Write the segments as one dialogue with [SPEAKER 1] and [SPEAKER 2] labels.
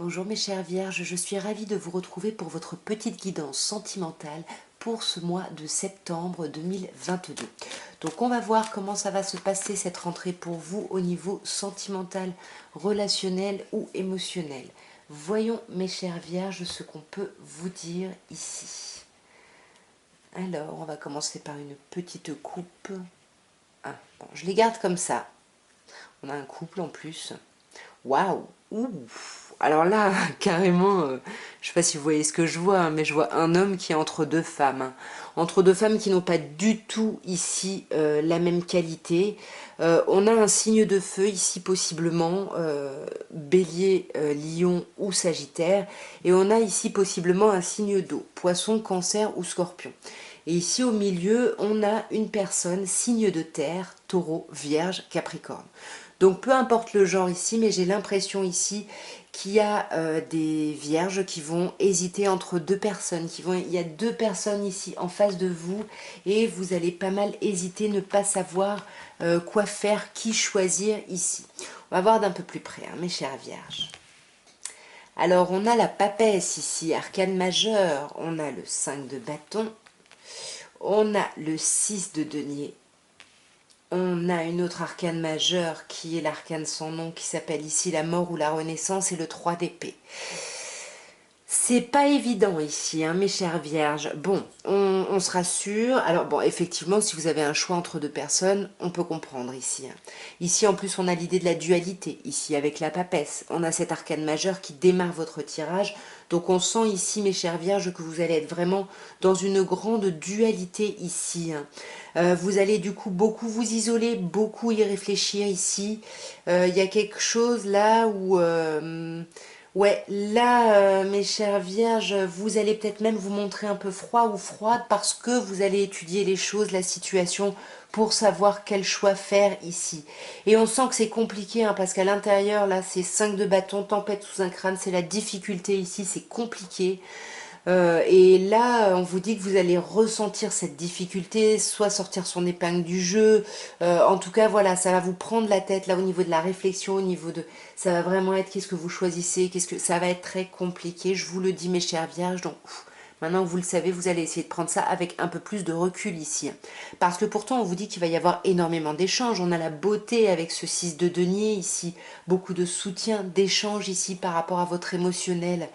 [SPEAKER 1] Bonjour mes chères vierges, je suis ravie de vous retrouver pour votre petite guidance sentimentale pour ce mois de septembre 2022. Donc on va voir comment ça va se passer cette rentrée pour vous au niveau sentimental, relationnel ou émotionnel. Voyons mes chères vierges ce qu'on peut vous dire ici. Alors on va commencer par une petite coupe. Ah, bon, je les garde comme ça. On a un couple en plus. Waouh! Ouh! Alors là, carrément, je ne sais pas si vous voyez ce que je vois, hein, mais je vois un homme qui est entre deux femmes. Hein. Entre deux femmes qui n'ont pas du tout ici la même qualité. On a un signe de feu ici possiblement, bélier, lion ou sagittaire. Et on a ici possiblement un signe d'eau, poisson, cancer ou scorpion. Et ici au milieu, on a une personne, signe de terre, taureau, vierge, capricorne. Donc peu importe le genre ici, mais j'ai l'impression ici qu'il y a des vierges qui vont hésiter entre deux personnes. Il y a deux personnes ici en face de vous et vous allez pas mal hésiter, ne pas savoir quoi faire, qui choisir ici. On va voir d'un peu plus près, hein, mes chères vierges. Alors on a la papesse ici, arcane majeur, on a le 5 de bâton, on a le 6 de denier. On a une autre arcane majeure qui est l'arcane sans nom qui s'appelle ici la mort ou la renaissance et le 3 d'épée. C'est pas évident ici, hein, mes chères vierges. Bon, on se rassure. Alors bon, effectivement, si vous avez un choix entre deux personnes, on peut comprendre ici. Hein. Ici, en plus, on a l'idée de la dualité. Ici, avec la papesse, on a cet arcane majeur qui démarre votre tirage. Donc on sent ici, mes chères vierges, que vous allez être vraiment dans une grande dualité ici. Hein. Vous allez du coup beaucoup vous isoler, beaucoup y réfléchir ici. Il y a quelque chose là où... ouais, là, mes chères vierges, vous allez peut-être même vous montrer un peu froid ou froide parce que vous allez étudier les choses, la situation, pour savoir quel choix faire ici. Et on sent que c'est compliqué, hein, parce qu'à l'intérieur, là, c'est 5 de bâton, tempête sous un crâne, c'est la difficulté ici, c'est compliqué. Et là, on vous dit que vous allez ressentir cette difficulté, soit sortir son épingle du jeu. En tout cas, voilà, ça va vous prendre la tête là au niveau de la réflexion, au niveau de, ça va vraiment être qu'est-ce que vous choisissez, qu'est-ce que ça va être très compliqué. Je vous le dis, mes chères vierges. Donc maintenant que vous le savez, vous allez essayer de prendre ça avec un peu plus de recul ici, parce que pourtant on vous dit qu'il va y avoir énormément d'échanges. On a la beauté avec ce 6 de denier ici, beaucoup de soutien, d'échanges ici par rapport à votre émotionnel.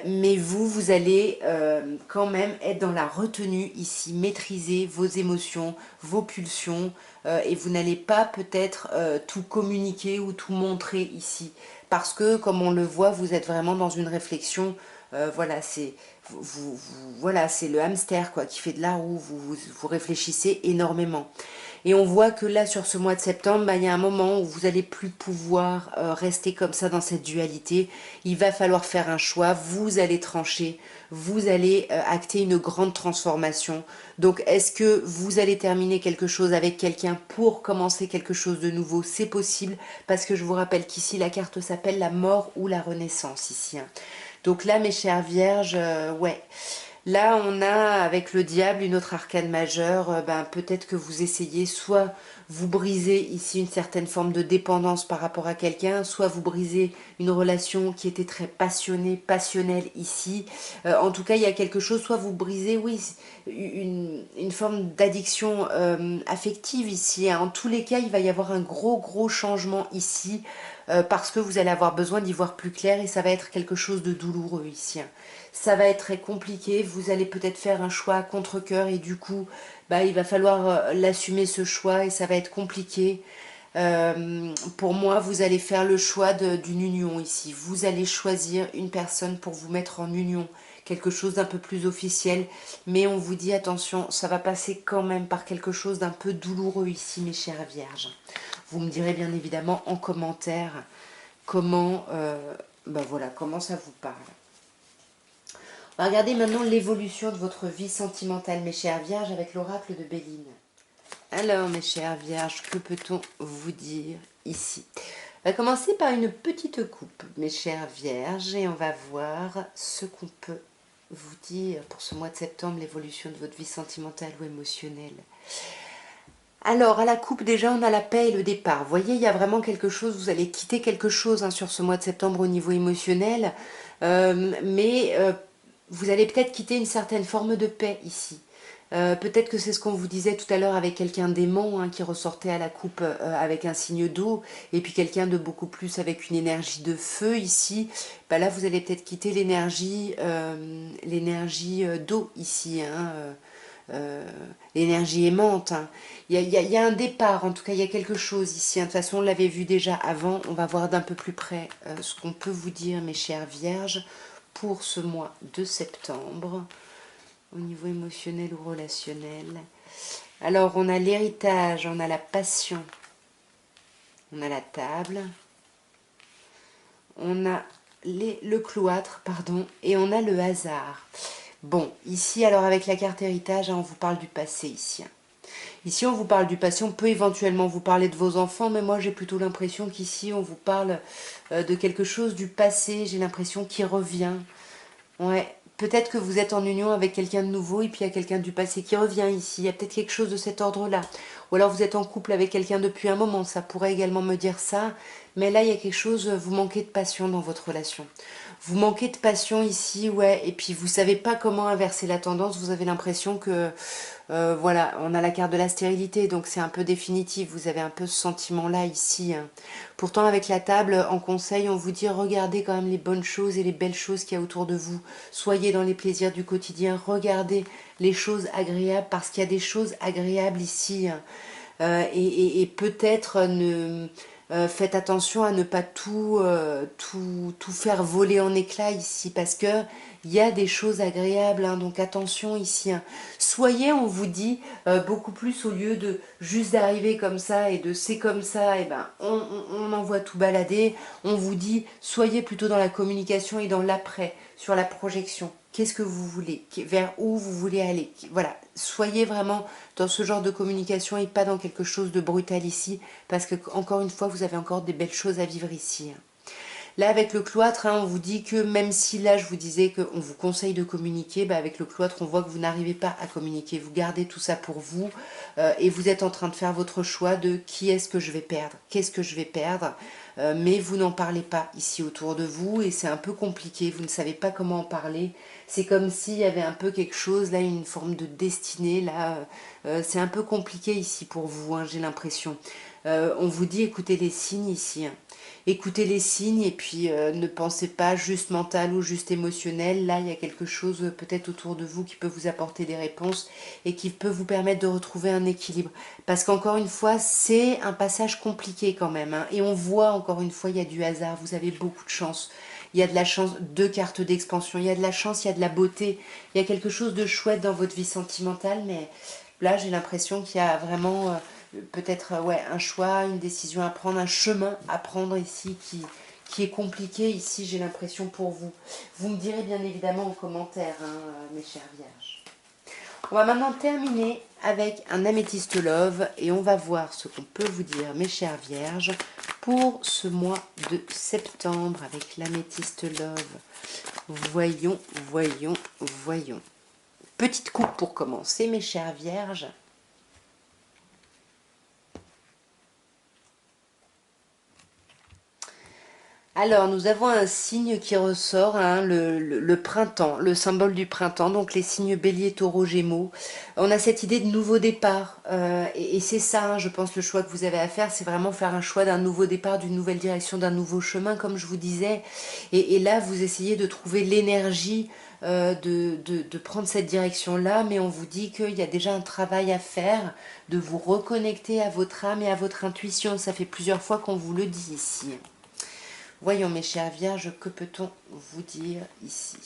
[SPEAKER 1] Mais vous allez quand même être dans la retenue ici, maîtriser vos émotions, vos pulsions, et vous n'allez pas peut-être tout communiquer ou tout montrer ici. Parce que, comme on le voit, vous êtes vraiment dans une réflexion, voilà, voilà, c'est le hamster quoi, qui fait de la roue, vous réfléchissez énormément. Et on voit que là, sur ce mois de septembre, bah, il y a un moment où vous n'allez plus pouvoir rester comme ça dans cette dualité. Il va falloir faire un choix, vous allez trancher, vous allez acter une grande transformation. Donc, est-ce que vous allez terminer quelque chose avec quelqu'un pour commencer quelque chose de nouveau? C'est possible, parce que je vous rappelle qu'ici, la carte s'appelle la mort ou la renaissance, ici. Hein. Donc là, mes chères vierges, ouais... Là, on a avec le diable une autre arcane majeure. Ben, peut-être que vous essayez soit vous briser ici une certaine forme de dépendance par rapport à quelqu'un, soit vous brisez une relation qui était très passionnée, passionnelle ici. En tout cas, il y a quelque chose, soit vous brisez, oui, une forme d'addiction affective ici. Hein. En tous les cas, il va y avoir un gros changement ici parce que vous allez avoir besoin d'y voir plus clair et ça va être quelque chose de douloureux ici. Hein. Ça va être très compliqué, vous allez peut-être faire un choix à contre-cœur et du coup, bah, il va falloir l'assumer ce choix et ça va être compliqué. Pour moi, vous allez faire le choix d'une union ici. Vous allez choisir une personne pour vous mettre en union, quelque chose d'un peu plus officiel. Mais on vous dit attention, ça va passer quand même par quelque chose d'un peu douloureux ici, mes chères vierges. Vous me direz bien évidemment en commentaire comment, bah voilà, comment ça vous parle. On va regarder maintenant l'évolution de votre vie sentimentale, mes chères vierges, avec l'oracle de Béline. Alors, mes chères vierges, que peut-on vous dire ici? On va commencer par une petite coupe, mes chères vierges, et on va voir ce qu'on peut vous dire pour ce mois de septembre, l'évolution de votre vie sentimentale ou émotionnelle. Alors, à la coupe, déjà, on a la paix et le départ. Vous voyez, il y a vraiment quelque chose, vous allez quitter quelque chose hein, sur ce mois de septembre au niveau émotionnel, mais vous allez peut-être quitter une certaine forme de paix ici. Peut-être que c'est ce qu'on vous disait tout à l'heure avec quelqu'un d'aimant hein, qui ressortait à la coupe avec un signe d'eau, et puis quelqu'un de beaucoup plus avec une énergie de feu ici. Bah là, vous allez peut-être quitter l'énergie d'eau ici, hein, l'énergie aimante. Hein. Il y a un départ, en tout cas, il y a quelque chose ici. Hein. De toute façon, on l'avait vu déjà avant. On va voir d'un peu plus près ce qu'on peut vous dire, mes chères vierges, pour ce mois de septembre, au niveau émotionnel ou relationnel. Alors, on a l'héritage, on a la passion, on a la table, on a le cloître, pardon, et on a le hasard. Bon, ici, alors avec la carte héritage, hein, on vous parle du passé ici. Hein. Ici, on vous parle du passé, on peut éventuellement vous parler de vos enfants, mais moi j'ai plutôt l'impression qu'ici, on vous parle de quelque chose du passé, j'ai l'impression qui revient. Ouais, peut-être que vous êtes en union avec quelqu'un de nouveau et puis il y a quelqu'un du passé qui revient ici, il y a peut-être quelque chose de cet ordre-là. Ou alors vous êtes en couple avec quelqu'un depuis un moment, ça pourrait également me dire ça, mais là il y a quelque chose, vous manquez de passion dans votre relation. Vous manquez de passion ici, ouais, et puis vous savez pas comment inverser la tendance, vous avez l'impression que, voilà, on a la carte de la stérilité, donc c'est un peu définitif, vous avez un peu ce sentiment-là ici. Hein. Pourtant, avec la table, en conseil, on vous dit, regardez quand même les bonnes choses et les belles choses qu'il y a autour de vous. Soyez dans les plaisirs du quotidien, regardez les choses agréables, parce qu'il y a des choses agréables ici. Hein. Et peut-être faites attention à ne pas tout faire voler en éclats ici, parce que il y a des choses agréables, hein, donc attention ici. Hein. Soyez, on vous dit, beaucoup plus au lieu de juste d'arriver comme ça et de c'est comme ça, et ben on envoie tout balader. On vous dit, soyez plutôt dans la communication et dans l'après, sur la projection. Qu'est-ce que vous voulez? Vers où vous voulez aller? Voilà, soyez vraiment dans ce genre de communication et pas dans quelque chose de brutal ici, parce que encore une fois, vous avez encore des belles choses à vivre ici. Hein. Là, avec le cloître, hein, on vous dit que même si là, je vous disais qu'on vous conseille de communiquer, bah, avec le cloître, on voit que vous n'arrivez pas à communiquer. Vous gardez tout ça pour vous et vous êtes en train de faire votre choix de qui est-ce que je vais perdre, qu'est-ce que je vais perdre. Mais vous n'en parlez pas ici autour de vous et c'est un peu compliqué, vous ne savez pas comment en parler. C'est comme s'il y avait un peu quelque chose, là, une forme de destinée, là, c'est un peu compliqué ici pour vous, hein, j'ai l'impression. On vous dit écoutez les signes ici, hein. Écoutez les signes et puis ne pensez pas juste mental ou juste émotionnel. Là, il y a quelque chose peut-être autour de vous qui peut vous apporter des réponses et qui peut vous permettre de retrouver un équilibre. Parce qu'encore une fois, c'est un passage compliqué quand même. Hein. Et on voit encore une fois, il y a du hasard. Vous avez beaucoup de chance. Il y a de la chance, deux cartes d'expansion. Il y a de la chance, il y a de la beauté. Il y a quelque chose de chouette dans votre vie sentimentale. Mais là, j'ai l'impression qu'il y a vraiment... peut-être ouais, un choix, une décision à prendre, un chemin à prendre ici qui est compliqué ici, j'ai l'impression pour vous. Vous me direz bien évidemment en commentaire, hein, mes chères vierges. On va maintenant terminer avec un améthyste love et on va voir ce qu'on peut vous dire, mes chères vierges, pour ce mois de septembre avec l'améthyste love. Voyons, voyons, voyons. Petite coupe pour commencer, mes chères vierges. Alors, nous avons un signe qui ressort, hein, le printemps, le symbole du printemps, donc les signes bélier, taureau, gémeaux. On a cette idée de nouveau départ, et c'est ça, hein, je pense, le choix que vous avez à faire, c'est vraiment faire un choix d'un nouveau départ, d'une nouvelle direction, d'un nouveau chemin, comme je vous disais. Et là, vous essayez de trouver l'énergie de prendre cette direction-là, mais on vous dit qu'il y a déjà un travail à faire, de vous reconnecter à votre âme et à votre intuition. Ça fait plusieurs fois qu'on vous le dit ici. Voyons mes chères vierges, que peut-on vous dire ici?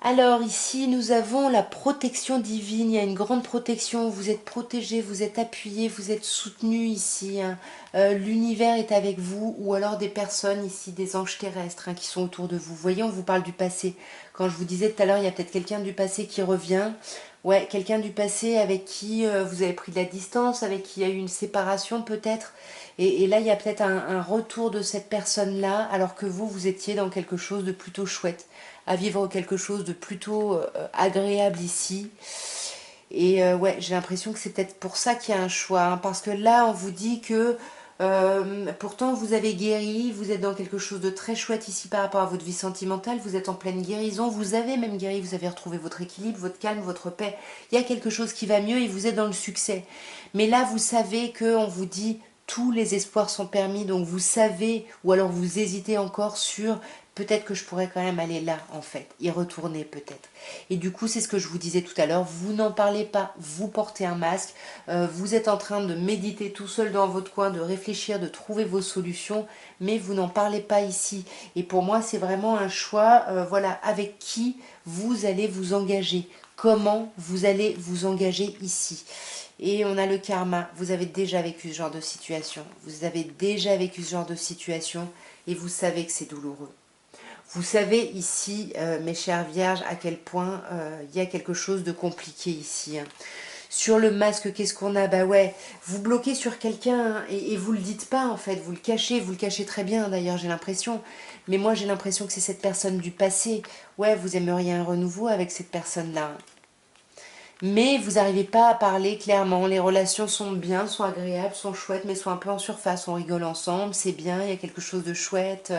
[SPEAKER 1] Alors ici, nous avons la protection divine. Il y a une grande protection. Vous êtes protégés, vous êtes appuyés, vous êtes soutenus ici. Hein. L'univers est avec vous ou alors des personnes ici, des anges terrestres hein, qui sont autour de vous. Vous voyez, on vous parle du passé. Quand je vous disais tout à l'heure, il y a peut-être quelqu'un du passé qui revient. Ouais, quelqu'un du passé avec qui vous avez pris de la distance, avec qui il y a eu une séparation peut-être. Et là, il y a peut-être un retour de cette personne-là, alors que vous, vous étiez dans quelque chose de plutôt chouette, à vivre quelque chose de plutôt agréable ici. Et ouais, j'ai l'impression que c'est peut-être pour ça qu'il y a un choix, hein, parce que là, on vous dit que pourtant vous avez guéri, vous êtes dans quelque chose de très chouette ici par rapport à votre vie sentimentale, vous êtes en pleine guérison, vous avez même guéri, vous avez retrouvé votre équilibre, votre calme, votre paix. Il y a quelque chose qui va mieux et vous êtes dans le succès. Mais là, vous savez qu'on vous dit tous les espoirs sont permis, donc vous savez, ou alors vous hésitez encore sur peut-être que je pourrais quand même aller là, en fait, y retourner peut-être. Et du coup, c'est ce que je vous disais tout à l'heure, vous n'en parlez pas, vous portez un masque, vous êtes en train de méditer tout seul dans votre coin, de réfléchir, de trouver vos solutions, mais vous n'en parlez pas ici. Et pour moi, c'est vraiment un choix, voilà, avec qui vous allez vous engager, comment vous allez vous engager ici. Et on a le karma, vous avez déjà vécu ce genre de situation, vous avez déjà vécu ce genre de situation et vous savez que c'est douloureux. Vous savez ici, mes chères vierges, à quel point il y a quelque chose de compliqué ici. Hein. Sur le masque, qu'est-ce qu'on a? Bah ouais, vous bloquez sur quelqu'un hein, et vous le dites pas en fait, vous le cachez très bien d'ailleurs j'ai l'impression. Mais moi j'ai l'impression que c'est cette personne du passé. Ouais, vous aimeriez un renouveau avec cette personne-là. Mais vous n'arrivez pas à parler clairement, les relations sont bien, sont agréables, sont chouettes, mais sont un peu en surface, on rigole ensemble, c'est bien, il y a quelque chose de chouette.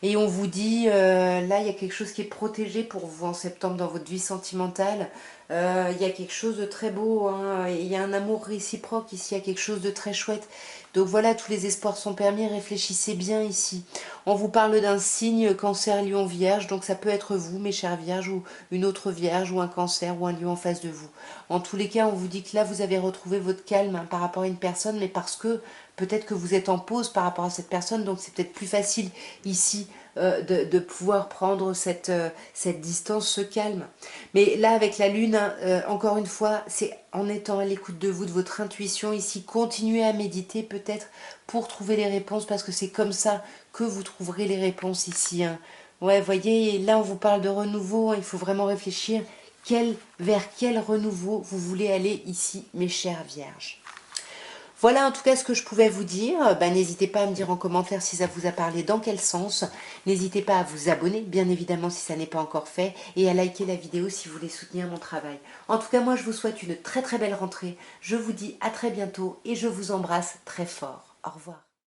[SPEAKER 1] Et on vous dit, là, il y a quelque chose qui est protégé pour vous en septembre dans votre vie sentimentale. Il y a quelque chose de très beau, hein, il y a un amour réciproque ici, il y a quelque chose de très chouette. Donc voilà, tous les espoirs sont permis, réfléchissez bien ici. On vous parle d'un signe cancer, lion, vierge, donc ça peut être vous, mes chères vierges, ou une autre vierge, ou un cancer, ou un lion en face de vous. En tous les cas, on vous dit que là, vous avez retrouvé votre calme hein, par rapport à une personne, mais parce que peut-être que vous êtes en pause par rapport à cette personne, donc c'est peut-être plus facile ici de pouvoir prendre cette distance, ce calme. Mais là, avec la lune, hein, encore une fois, c'est en étant à l'écoute de vous, de votre intuition ici, continuez à méditer peut-être pour trouver les réponses, parce que c'est comme ça que vous trouverez les réponses ici. Hein. Ouais, voyez, là on vous parle de renouveau, hein, il faut vraiment réfléchir vers quel renouveau vous voulez aller ici, mes chères vierges. Voilà en tout cas ce que je pouvais vous dire. N'hésitez pas à me dire en commentaire si ça vous a parlé, dans quel sens. N'hésitez pas à vous abonner, bien évidemment si ça n'est pas encore fait, et à liker la vidéo si vous voulez soutenir mon travail. En tout cas, moi je vous souhaite une très très belle rentrée. Je vous dis à très bientôt et je vous embrasse très fort. Au revoir.